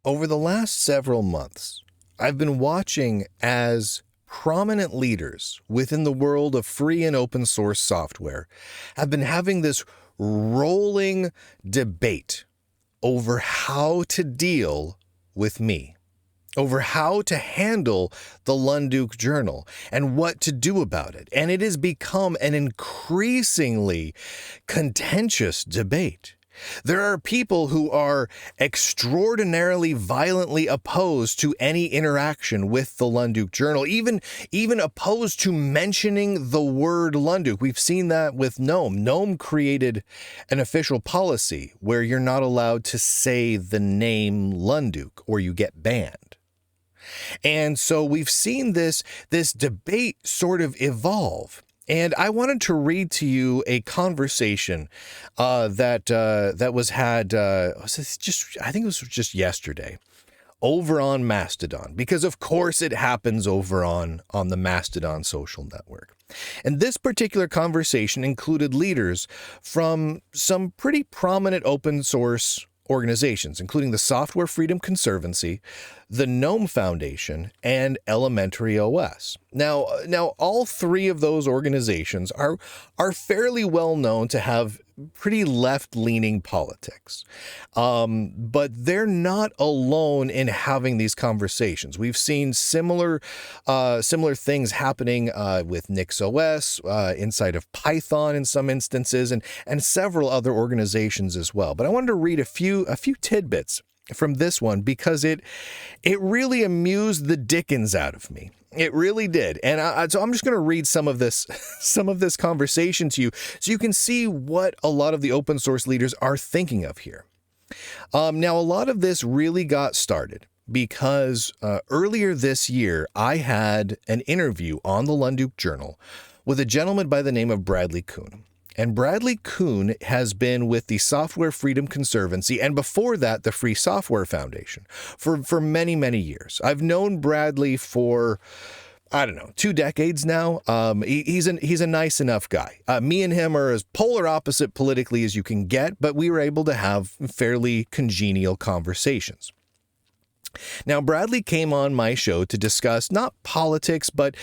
Over the last several months, I've been watching as prominent leaders within the world of free and open source software have been having this rolling debate over how to deal with me, over how to handle the Lunduke Journal and what to do about it. And it has become an increasingly contentious debate. There are people who are extraordinarily violently opposed to any interaction with the Lunduke Journal, even opposed to mentioning the word Lunduke. We've seen that with GNOME. GNOME created an official policy where you're not allowed to say the name Lunduke or you get banned. And so we've seen this debate sort of evolve. And I wanted to read to you a conversation that was had. I think it was just yesterday, over on Mastodon, because of course it happens over on the Mastodon social network. And this particular conversation included leaders from some pretty prominent open source organizations, including the Software Freedom Conservancy, the GNOME Foundation, and Elementary OS. Now, all three of those organizations are fairly well known to have pretty left-leaning politics, but they're not alone in having these conversations. We've seen similar things happening with NixOS, inside of Python in some instances, and several other organizations as well. But I wanted to read a few tidbits from this one because it really amused the dickens out of me. It really did. And so I'm just going to read some of this conversation to you so you can see what a lot of the open source leaders are thinking of here. Now, a lot of this really got started because earlier this year, I had an interview on the Lunduke Journal with a gentleman by the name of Bradley Kuhn. And Bradley Kuhn has been with the Software Freedom Conservancy, and before that, the Free Software Foundation, for many, many years. I've known Bradley for, 2 decades now. He's a nice enough guy. Me and him are as polar opposite politically as you can get, but we were able to have fairly congenial conversations. Now, Bradley came on my show to discuss not politics, but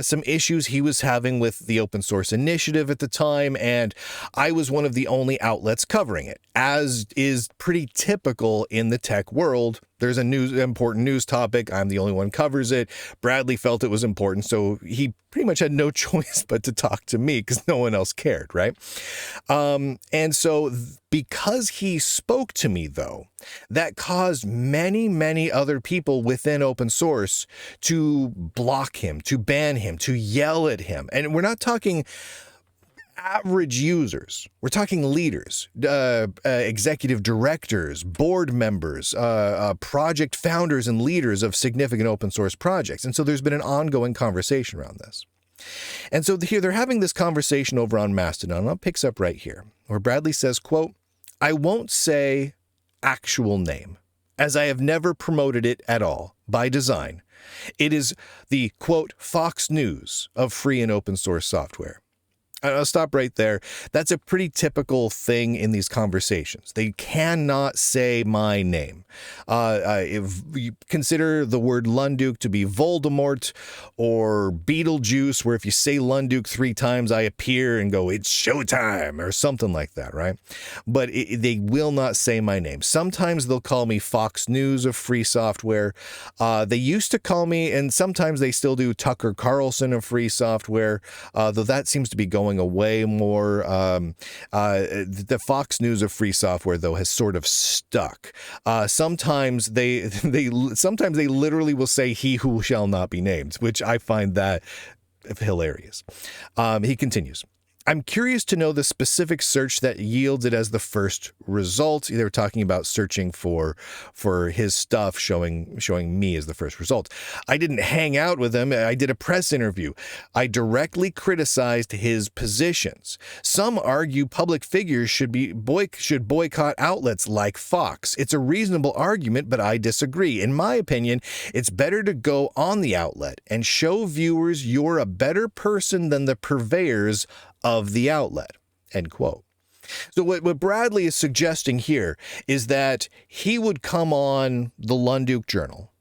some issues he was having with the open source initiative at the time, and I was one of the only outlets covering it, as is pretty typical in the tech world. There's an important news topic. I'm the only one covers it. Bradley felt it was important, so he pretty much had no choice but to talk to me because no one else cared, right? And so because he spoke to me, though, that caused many, many other people within open source to block him, to ban him, to yell at him. And we're not talking average users. We're talking leaders, executive directors, board members, project founders and leaders of significant open source projects. And so there's been an ongoing conversation around this. And so here they're having this conversation over on Mastodon, and it picks up right here, where Bradley says, quote, "I won't say actual name, as I have never promoted it at all by design. It is the, quote, Fox News of free and open source software." I'll stop right there. That's a pretty typical thing in these conversations. They cannot say my name. If you consider the word Lunduke to be Voldemort or Beetlejuice, where if you say Lunduke 3 times, I appear and go, "It's showtime," or something like that, right? But they will not say my name. Sometimes they'll call me Fox News of free software. They used to call me, and sometimes they still do, Tucker Carlson of free software, though that seems to be going away more. The Fox News of free software, though, has sort of stuck. Sometimes they literally will say "he who shall not be named," which I find that hilarious. He continues. "I'm curious to know the specific search that yielded as the first result." They were talking about searching for his stuff, showing me as the first result. "I didn't hang out with him. I did a press interview. I directly criticized his positions. Some argue public figures should boycott outlets like Fox. It's a reasonable argument, but I disagree. In my opinion, it's better to go on the outlet and show viewers you're a better person than the purveyors of the outlet," end quote. So what Bradley is suggesting here is that he would come on the Lunduke Journal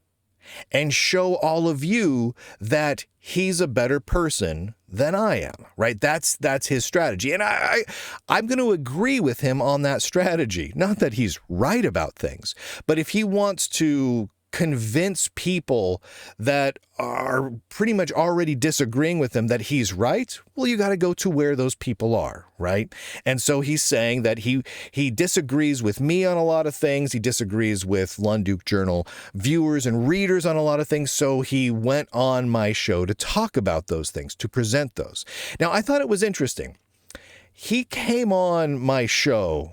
and show all of you that he's a better person than I am, right? That's his strategy. And I'm going to agree with him on that strategy. Not that he's right about things, but if he wants to convince people that are pretty much already disagreeing with him that he's right, well, you got to go to where those people are, right? And so he's saying that he disagrees with me on a lot of things. He disagrees with Lunduke Journal viewers and readers on a lot of things. So he went on my show to talk about those things, to present those. Now, I thought it was interesting. He came on my show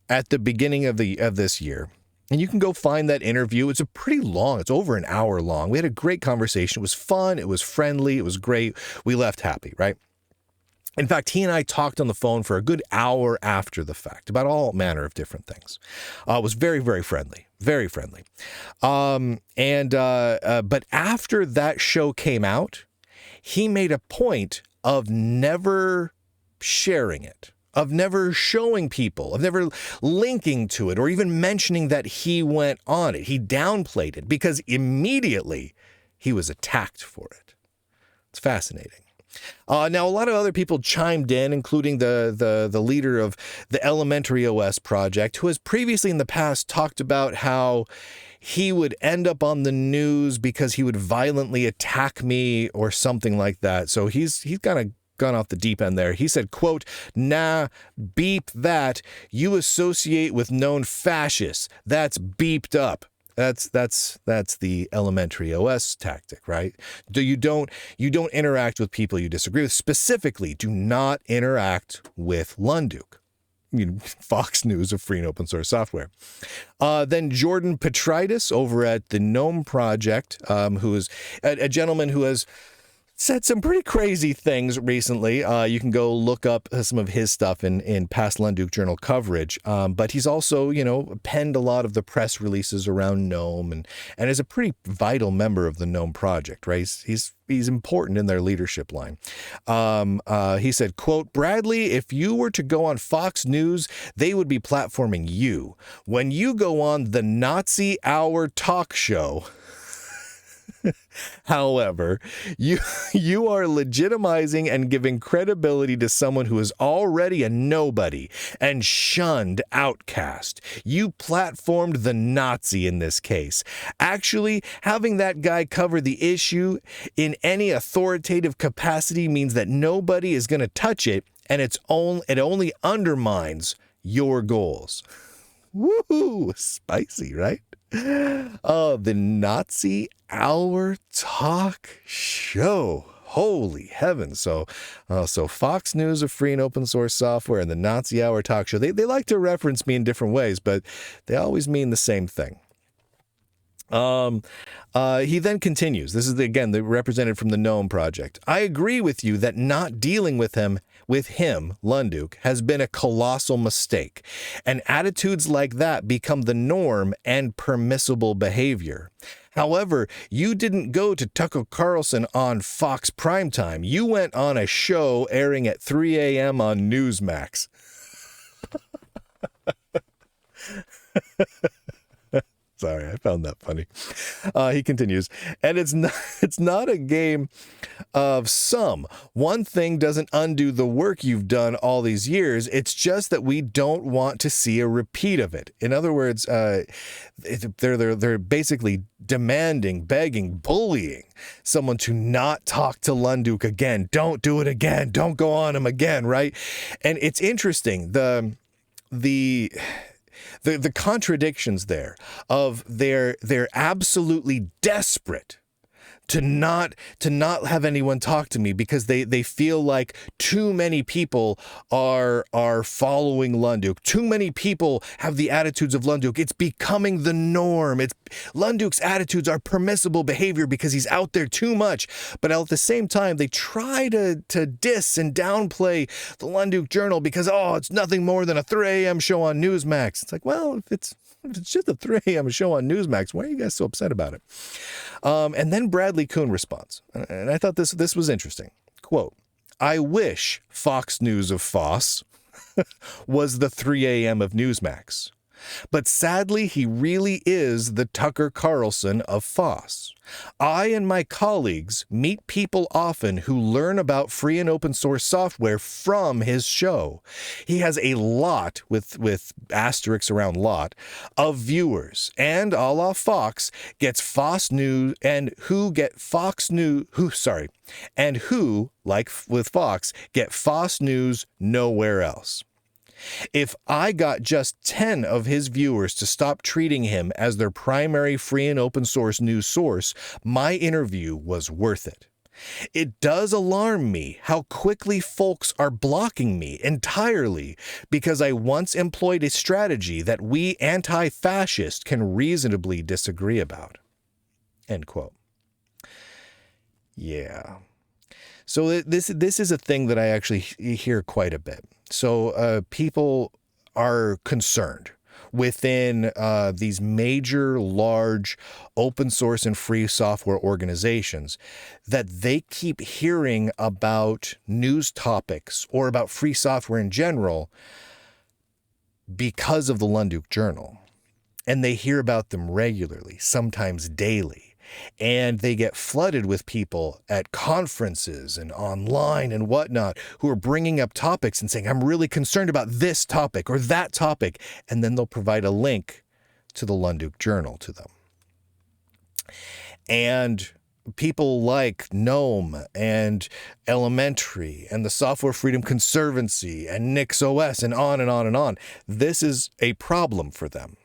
at the beginning of this year. And you can go find that interview. It's it's over an hour long. We had a great conversation. It was fun. It was friendly. It was great. We left happy, right? In fact, he and I talked on the phone for a good hour after the fact about all manner of different things. It was very, very friendly, very friendly. But after that show came out, he made a point of never sharing it, of never showing people, of never linking to it, or even mentioning that he went on it. He downplayed it because immediately he was attacked for it. It's fascinating. Now, a lot of other people chimed in, including the leader of the Elementary OS project, who has previously in the past talked about how he would end up on the news because he would violently attack me or something like that. So he's kind of gone off the deep end there. He said, quote, "Nah, beep that. You associate with known fascists. That's beeped up." That's the Elementary OS tactic, right? You don't interact with people you disagree with. Specifically, do not interact with Lunduke. Fox News of free and open source software. Then Jordan Petritis over at the GNOME project, who is a gentleman who has said some pretty crazy things recently. You can go look up some of his stuff in past Lunduke Journal coverage. But he's also, penned a lot of the press releases around GNOME and is a pretty vital member of the GNOME project, right? He's important in their leadership line. He said, quote, "Bradley, if you were to go on Fox News, they would be platforming you. When you go on the Nazi Hour talk show, however, you are legitimizing and giving credibility to someone who is already a nobody and shunned outcast. You platformed the Nazi in this case. Actually, having that guy cover the issue in any authoritative capacity means that nobody is going to touch it, and it only undermines your goals." Woohoo! Spicy, right? Oh, the Nazi Hour talk show. Holy heavens. So Fox News of free and open source software and the Nazi Hour talk show, they like to reference me in different ways, but they always mean the same thing. He then continues. This is, again, the representative from the GNOME project. "I agree with you that not dealing with him, Lunduke, has been a colossal mistake, and attitudes like that become the norm and permissible behavior. However, you didn't go to Tucker Carlson on Fox Primetime. You went on a show airing at 3 a.m. on Newsmax." Sorry, I found that funny. He continues, "And it's not a game of some. One thing doesn't undo the work you've done all these years. It's just that we don't want to see a repeat of it." In other words, they're basically demanding, begging, bullying someone to not talk to Lunduke again. Don't do it again. Don't go on him again, right? And it's interesting, the contradictions there of they're absolutely desperate to not have anyone talk to me because they feel like too many people are following Lunduke. Too many people have the attitudes of Lunduke. It's becoming the norm. Lunduke's attitudes are permissible behavior because he's out there too much. But at the same time, they try to diss and downplay the Lunduke Journal because, it's nothing more than a 3 a.m. show on Newsmax. It's like, well, if it's just a 3 a.m. show on Newsmax, why are you guys so upset about it? And then Bradley Kuhn responds, and I thought this was interesting. Quote, "I wish Fox News of FOSS," was the 3 a.m. of Newsmax. But sadly, he really is the Tucker Carlson of FOSS. I and my colleagues meet people often who learn about free and open source software from his show. He has a lot, with asterisks around lot, of viewers, and a la Fox, gets FOSS News, and who, like with Fox, get FOSS News nowhere else. If I got just 10 of his viewers to stop treating him as their primary free and open source news source, my interview was worth it. It does alarm me how quickly folks are blocking me entirely because I once employed a strategy that we anti-fascists can reasonably disagree about. End quote. Yeah. So this is a thing that I actually hear quite a bit. So people are concerned within these major, large, open source and free software organizations that they keep hearing about news topics or about free software in general because of the Lunduke Journal. And they hear about them regularly, sometimes daily. And they get flooded with people at conferences and online and whatnot who are bringing up topics and saying, I'm really concerned about this topic or that topic. And then they'll provide a link to the Lunduke Journal to them. And people like GNOME and Elementary and the Software Freedom Conservancy and NixOS and on and on and on. This is a problem for them.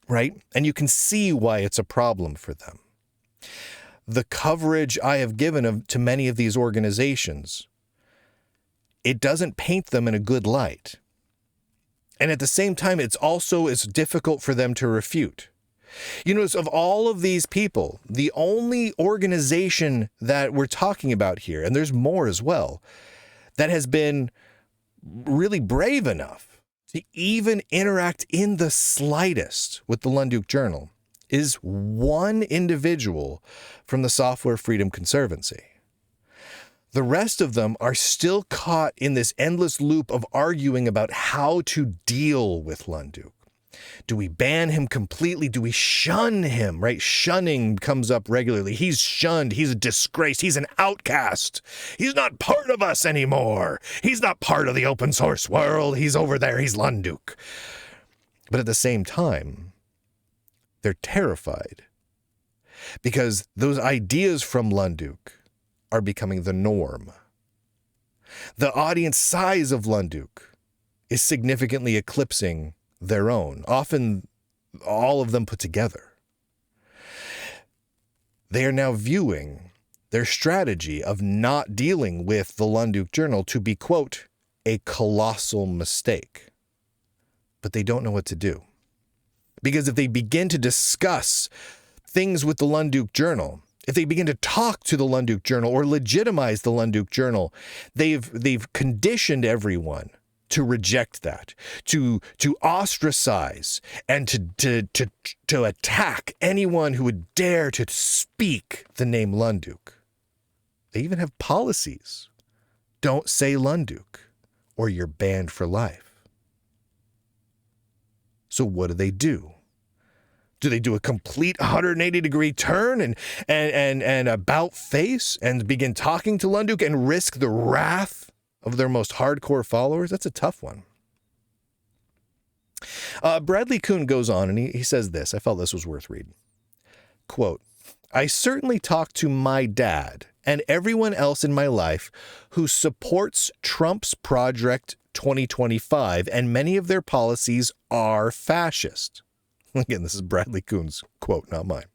Right? And you can see why it's a problem for them. The coverage I have given to many of these organizations, it doesn't paint them in a good light. And at the same time, it's also as difficult for them to refute. You notice of all of these people, the only organization that we're talking about here, and there's more as well, that has been really brave enough to even interact in the slightest with the Lunduke Journal is one individual from the Software Freedom Conservancy. The rest of them are still caught in this endless loop of arguing about how to deal with Lunduke. Do we ban him completely? Do we shun him, right? Shunning comes up regularly. He's shunned. He's a disgrace. He's an outcast. He's not part of us anymore. He's not part of the open source world. He's over there. He's Lunduke. But at the same time, they're terrified because those ideas from Lunduke are becoming the norm. The audience size of Lunduke is significantly eclipsing their own, often all of them put together. They are now viewing their strategy of not dealing with the Lunduke Journal to be, quote, a colossal mistake. But they don't know what to do. Because if they begin to discuss things with the Lunduke Journal, if they begin to talk to the Lunduke Journal or legitimize the Lunduke Journal, they've conditioned everyone to reject that, to ostracize, and to attack anyone who would dare to speak the name Lunduke. They even have policies. Don't say Lunduke, or you're banned for life. So what do? Do they do a complete 180-degree turn and about face and begin talking to Lunduke and risk the wrath of their most hardcore followers? That's a tough one. Bradley Kuhn goes on and he says this. I felt this was worth reading. Quote, I certainly talk to my dad and everyone else in my life who supports Trump's Project 2025, and many of their policies are fascist. Again, this is Bradley Kuhn's quote, not mine.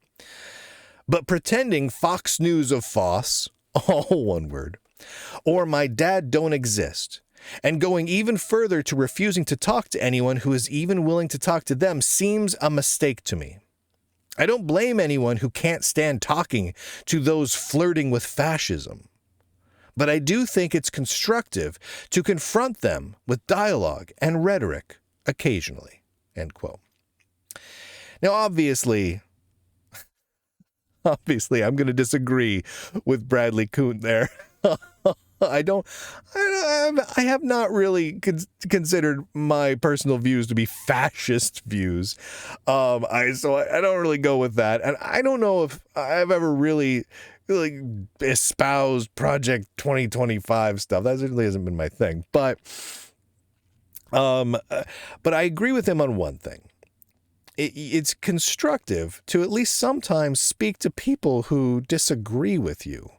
But pretending Fox News of FOSS, all one word, or my dad don't exist, and going even further to refusing to talk to anyone who is even willing to talk to them seems a mistake to me. I don't blame anyone who can't stand talking to those flirting with fascism, but I do think it's constructive to confront them with dialogue and rhetoric occasionally, end quote. Now, obviously, I'm going to disagree with Bradley Kuhn there. I have not really considered my personal views to be fascist views. I don't really go with that. And I don't know if I've ever really espoused Project 2025 stuff. That really hasn't been my thing. But I agree with him on one thing. It's constructive to at least sometimes speak to people who disagree with you.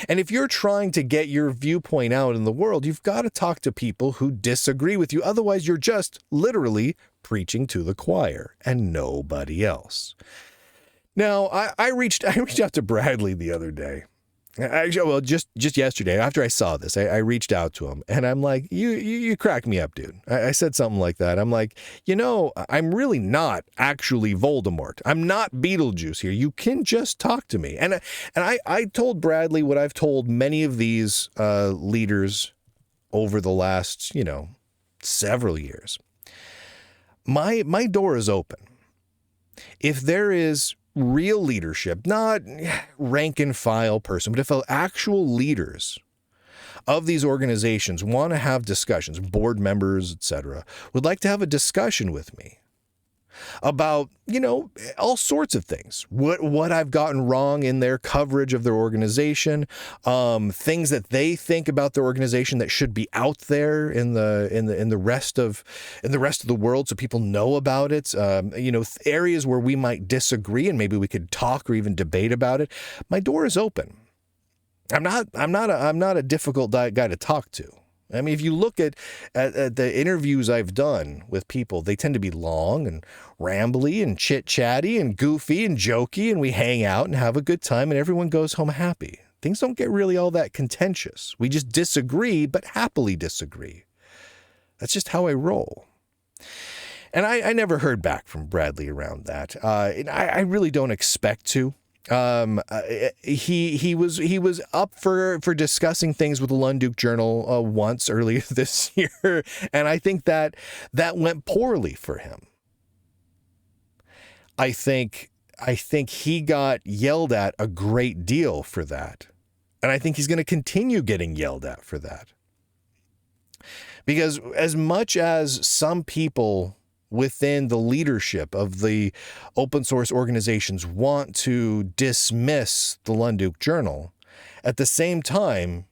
And if you're trying to get your viewpoint out in the world, you've got to talk to people who disagree with you. Otherwise, you're just literally preaching to the choir and nobody else. Now, I reached out to Bradley the other day. Well, just yesterday, after I saw this, I reached out to him, and I'm like, you crack me up, dude. I said something like that. I'm like, I'm really not actually Voldemort. I'm not Beetlejuice here. You can just talk to me. And I told Bradley what I've told many of these leaders over the last, several years. My door is open. If there is real leadership, not rank and file person, but if actual leaders of these organizations want to have discussions, board members, etc., would like to have a discussion with me about, all sorts of things, what I've gotten wrong in their coverage of their organization, things that they think about their organization that should be out there in the rest of the world so people know about it, areas where we might disagree and maybe we could talk or even debate about it. My door is open. I'm not a difficult guy to talk to. I mean, if you look at the interviews I've done with people, they tend to be long and rambly and chit-chatty and goofy and jokey, and we hang out and have a good time, and everyone goes home happy. Things don't get really all that contentious. We just disagree, but happily disagree. That's just how I roll. And I never heard back from Bradley around that. I really don't expect to. He was up for discussing things with the Lunduke Journal once earlier this year, and I think that went poorly for him. I think he got yelled at a great deal for that, and I think he's going to continue getting yelled at for that. Because as much as some people within the leadership of the open source organizations want to dismiss the Lunduke Journal, at the same time,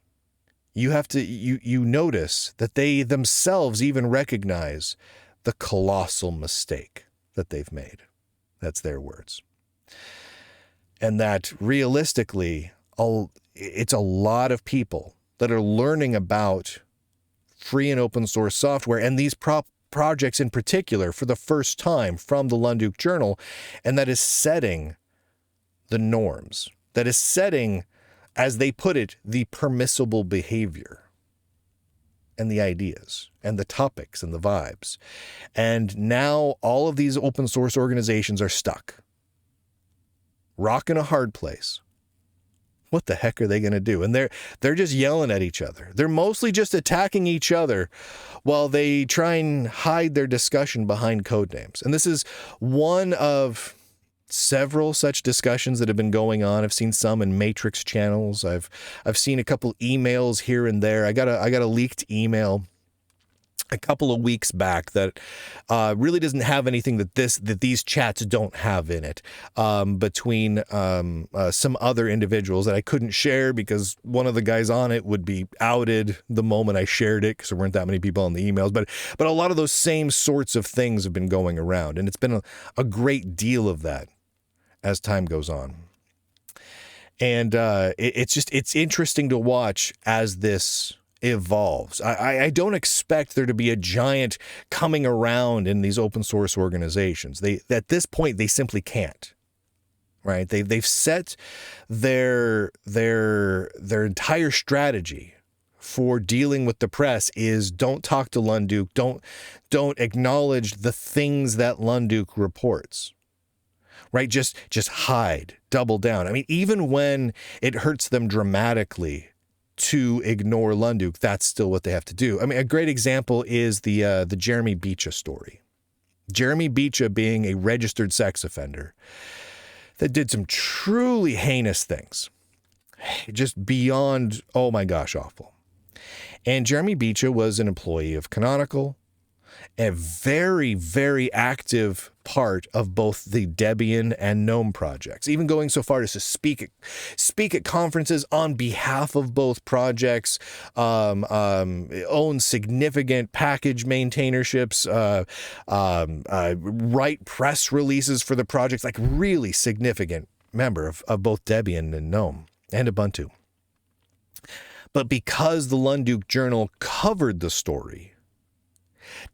you notice that they themselves even recognize the colossal mistake that they've made. That's their words. And that realistically, it's a lot of people that are learning about free and open source software and these projects in particular for the first time from the Lunduke Journal, and that is setting the norms, that is setting, as they put it, the permissible behavior and the ideas and the topics and the vibes. And now all of these open source organizations are stuck, rock in a hard place. What the heck are they going to do? And they're just yelling at each other. They're mostly just attacking each other while they try and hide their discussion behind code names. And this is one of several such discussions that have been going on. I've seen some in Matrix channels. I've seen a couple emails here and there. I got a leaked email a couple of weeks back that really doesn't have anything that these chats don't have in it, between some other individuals that I couldn't share because one of the guys on it would be outed the moment I shared it because there weren't that many people on the emails. But a lot of those same sorts of things have been going around, and it's been a great deal of that as time goes on. And it's interesting to watch as this evolves. I don't expect there to be a giant coming around in these open source organizations. At this point, they simply can't. Right? They've set their entire strategy for dealing with the press is don't talk to Lunduke, don't acknowledge the things that Lunduke reports. Right? Just hide, double down. I mean, even when it hurts them dramatically to ignore Lunduke, that's still what they have to do. I mean, a great example is the Jeremy Beecha story. Jeremy Beecha being a registered sex offender that did some truly heinous things, just beyond, oh my gosh, awful. And Jeremy Beecher was an employee of Canonical, a very, very active part of both the Debian and GNOME projects, even going so far as to speak at conferences on behalf of both projects, own significant package maintainerships, write press releases for the projects, like really significant member of both Debian and GNOME and Ubuntu. But because the Lunduke Journal covered the story,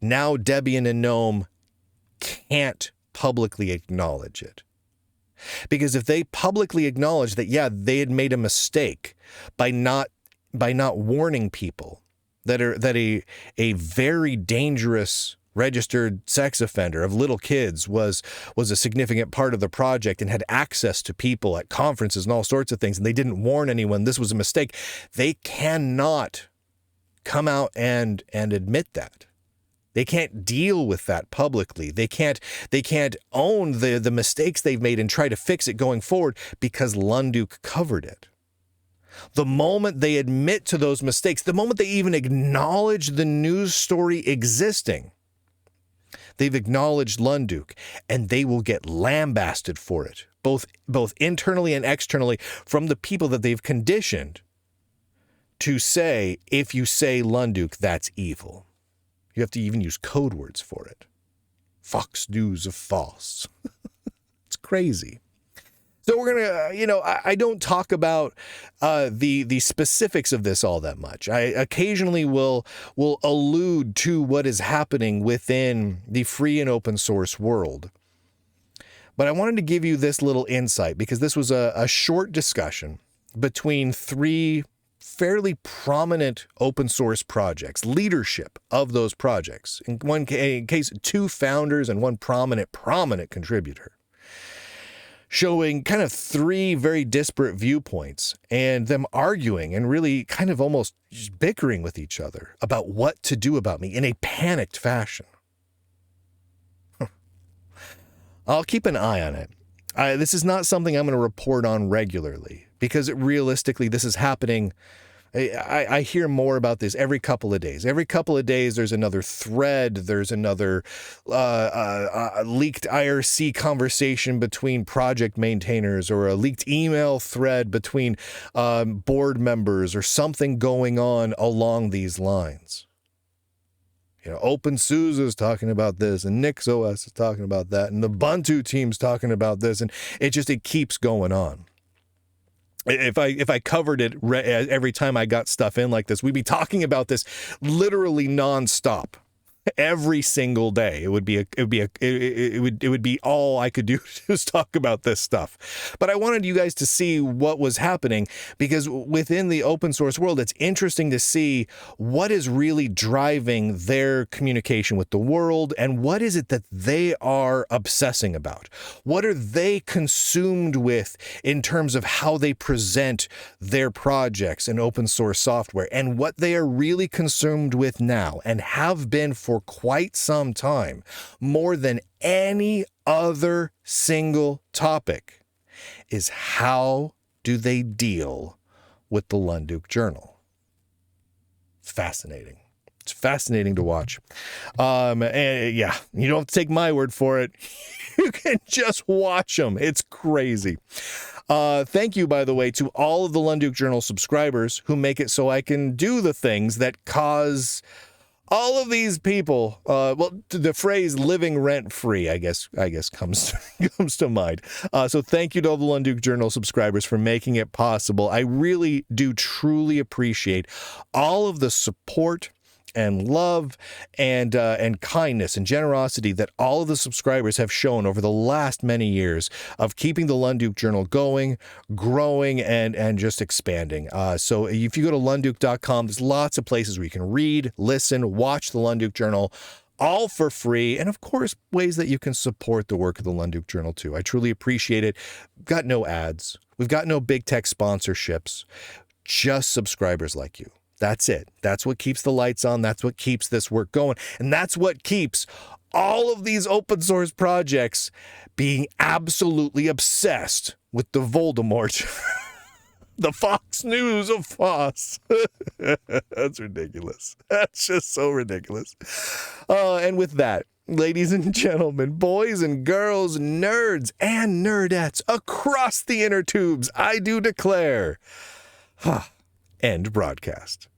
now Debian and GNOME can't publicly acknowledge it. Because if they publicly acknowledge that, yeah, they had made a mistake by not warning people that a very dangerous registered sex offender of little kids was a significant part of the project and had access to people at conferences and all sorts of things, and they didn't warn anyone this was a mistake, they cannot come out and admit that. They can't deal with that publicly. They can't own the mistakes they've made and try to fix it going forward because Lunduke covered it. The moment they admit to those mistakes, the moment they even acknowledge the news story existing, they've acknowledged Lunduke, and they will get lambasted for it, both internally and externally, from the people that they've conditioned to say, if you say Lunduke, that's evil. You have to even use code words for it. Fox News of FOSS. It's crazy. So we're going to, I don't talk about the specifics of this all that much. I occasionally will allude to what is happening within the free and open source world. But I wanted to give you this little insight because this was a short discussion between three fairly prominent open source projects, leadership of those projects. In one case, two founders and one prominent contributor, showing kind of three very disparate viewpoints and them arguing and really kind of almost just bickering with each other about what to do about me in a panicked fashion. I'll keep an eye on it. This is not something I'm going to report on regularly because realistically, this is happening. I hear more about this every couple of days. Every couple of days, there's another thread. There's another leaked IRC conversation between project maintainers, or a leaked email thread between board members, or something going on along these lines. OpenSUSE is talking about this, and NixOS is talking about that, and the Ubuntu team's talking about this, and it keeps going on. If I covered it every time I got stuff in like this, we'd be talking about this literally nonstop. Every single day, it would be all I could do is talk about this stuff. But I wanted you guys to see what was happening, because within the open source world, it's interesting to see what is really driving their communication with the world, and what is it that they are obsessing about. What are they consumed with in terms of how they present their projects and open source software, and what they are really consumed with now and have been for quite some time, more than any other single topic, is how do they deal with the Lunduke Journal. It's fascinating. It's fascinating to watch. And yeah, you don't have to take my word for it. You can just watch them. It's crazy. Thank you, by the way, to all of the Lunduke Journal subscribers who make it so I can do the things that cause all of these people, the phrase "living rent-free," I guess comes to mind. So thank you to all the Lunduke Journal subscribers for making it possible. I really do truly appreciate all of the support and love and kindness and generosity that all of the subscribers have shown over the last many years of keeping the Lunduke Journal going, growing, and just expanding. So if you go to lunduke.com, there's lots of places where you can read, listen, watch the Lunduke Journal, all for free, and of course, ways that you can support the work of the Lunduke Journal too. I truly appreciate it. We've got no ads. We've got no big tech sponsorships. Just subscribers like you. That's it. That's what keeps the lights on. That's what keeps this work going. And that's what keeps all of these open source projects being absolutely obsessed with the Voldemort The Fox News of FOSS. That's ridiculous. That's just so ridiculous. And with that, ladies and gentlemen, boys and girls, nerds and nerdettes across the inner tubes, I do declare, end broadcast.